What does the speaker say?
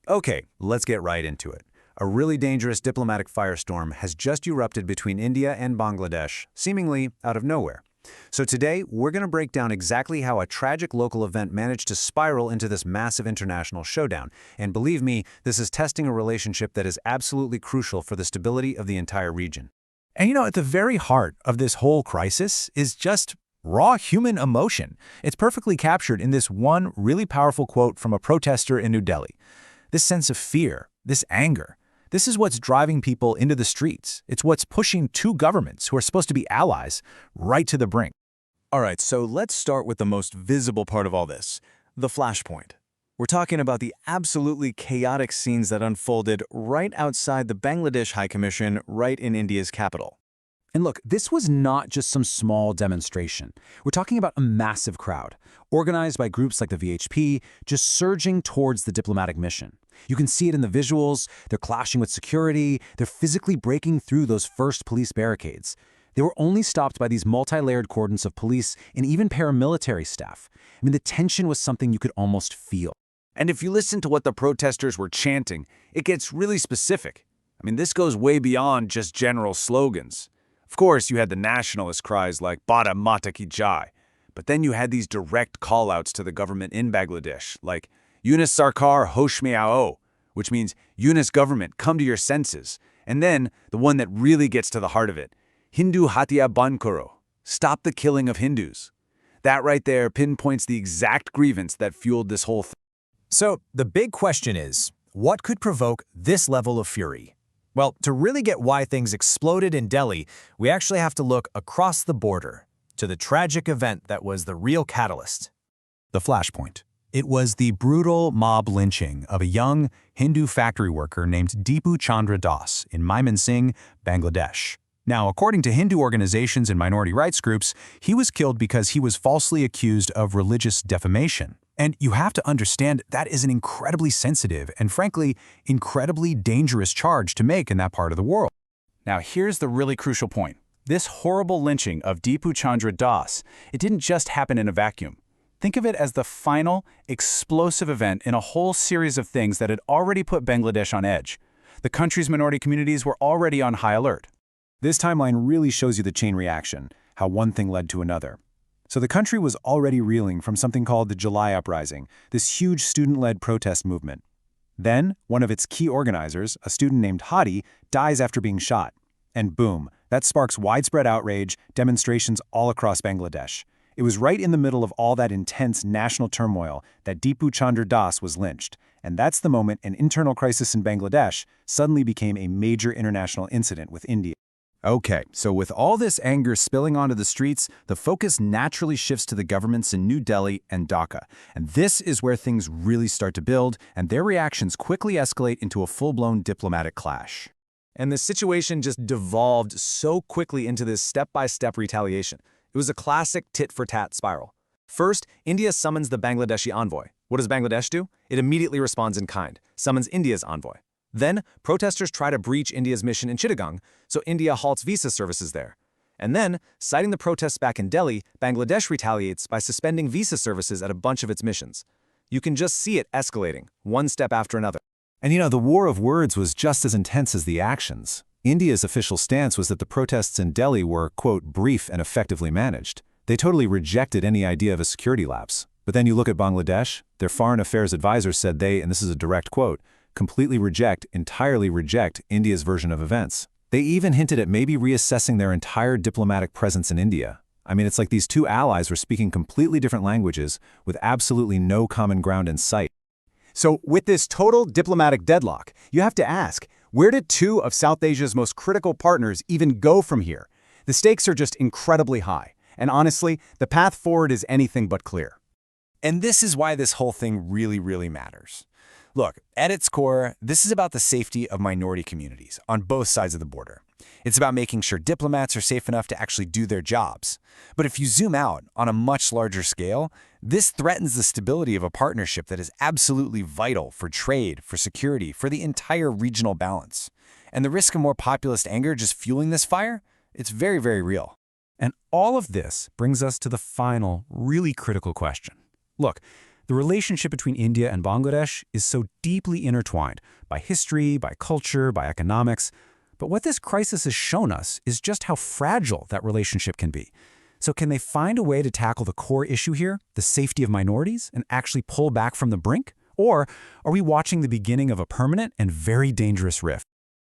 Okay, let's get right into it. A really dangerous diplomatic firestorm has just erupted between India and Bangladesh, seemingly out of nowhere. So today, we're going to break down exactly how a tragic local event managed to spiral into this massive international showdown. And believe me, this is testing a relationship that is absolutely crucial for the stability of the entire region. And at the very heart of this whole crisis is just raw human emotion. It's perfectly captured in this one really powerful quote from a protester in New Delhi. This sense of fear, this anger, this is what's driving people into the streets. It's what's pushing two governments who are supposed to be allies right to the brink. All right, so let's start with the most visible part of all this, the flashpoint. We're talking about the absolutely chaotic scenes that unfolded right outside the Bangladesh High Commission, right in India's capital. And look, this was not just some small demonstration. We're talking about a massive crowd, organized by groups like the VHP, just surging towards the diplomatic mission. You can see it in the visuals. They're clashing with security. They're physically breaking through those first police barricades. They were only stopped by these multi-layered cordons of police and even paramilitary staff. I mean, the tension was something you could almost feel. And if you listen to what the protesters were chanting, it gets really specific. I mean, this goes way beyond just general slogans. Of course, you had the nationalist cries like Bharat Mata Ki Jai, but then you had these direct call-outs to the government in Bangladesh, like Yunus Sarkar Hosh Mein Aao, which means Yunus government, come to your senses. And then, the one that really gets to the heart of it, Hindu Hatya Ban Karo, stop the killing of Hindus. That right there pinpoints the exact grievance that fueled this whole thing. So the big question is, what could provoke this level of fury? Well, to really get why things exploded in Delhi, we actually have to look across the border to the tragic event that was the real catalyst. The flashpoint. It was the brutal mob lynching of a young Hindu factory worker named Dipu Chandra in Mymensingh, Bangladesh. Now, according to Hindu organizations and minority rights groups, he was killed because he was falsely accused of religious defamation. And you have to understand that is an incredibly sensitive and, frankly, incredibly dangerous charge to make in that part of the world. Now, here's the really crucial point. This horrible lynching of Dipu Chandra it didn't just happen in a vacuum. Think of it as the final, explosive event in a whole series of things that had already put Bangladesh on edge. The country's minority communities were already on high alert. This timeline really shows you the chain reaction, how one thing led to another. So the country was already reeling from something called the July Uprising, this huge student-led protest movement. Then, one of its key organizers, a student named Hadi, dies after being shot. And boom, that sparks widespread outrage, demonstrations all across Bangladesh. It was right in the middle of all that intense national turmoil that Dipu Chandra was lynched. And that's the moment an internal crisis in Bangladesh suddenly became a major international incident with India. Okay, so with all this anger spilling onto the streets, the focus naturally shifts to the governments in New Delhi and Dhaka. And this is where things really start to build, and their reactions quickly escalate into a full-blown diplomatic clash. And the situation just devolved so quickly into this step-by-step retaliation. It was a classic tit-for-tat spiral. First, India summons the Bangladeshi envoy. What does Bangladesh do? It immediately responds in kind, summons India's envoy. Then, protesters try to breach India's mission in Chittagong, so India halts visa services there. And then, citing the protests back in Delhi, Bangladesh retaliates by suspending visa services at a bunch of its missions. You can just see it escalating, one step after another. And the war of words was just as intense as the actions. India's official stance was that the protests in Delhi were, quote, brief and effectively managed. They totally rejected any idea of a security lapse. But then you look at Bangladesh, their foreign affairs advisor said they, and this is a direct quote, completely entirely reject India's version of events. They even hinted at maybe reassessing their entire diplomatic presence in India. I mean, it's like these two allies were speaking completely different languages with absolutely no common ground in sight. So with this total diplomatic deadlock, you have to ask, where did two of South Asia's most critical partners even go from here? The stakes are just incredibly high, and honestly, the path forward is anything but clear. And this is why this whole thing really matters. Look, at its core, this is about the safety of minority communities on both sides of the border. It's about making sure diplomats are safe enough to actually do their jobs. But if you zoom out on a much larger scale, this threatens the stability of a partnership that is absolutely vital for trade, for security, for the entire regional balance. And the risk of more populist anger just fueling this fire, it's very real. And all of this brings us to the final, really critical question. Look, The relationship between India and Bangladesh is so deeply intertwined by history, by culture, by economics. But what this crisis has shown us is just how fragile that relationship can be. So can they find a way to tackle the core issue here, the safety of minorities, and actually pull back from the brink? Or are we watching the beginning of a permanent and very dangerous rift?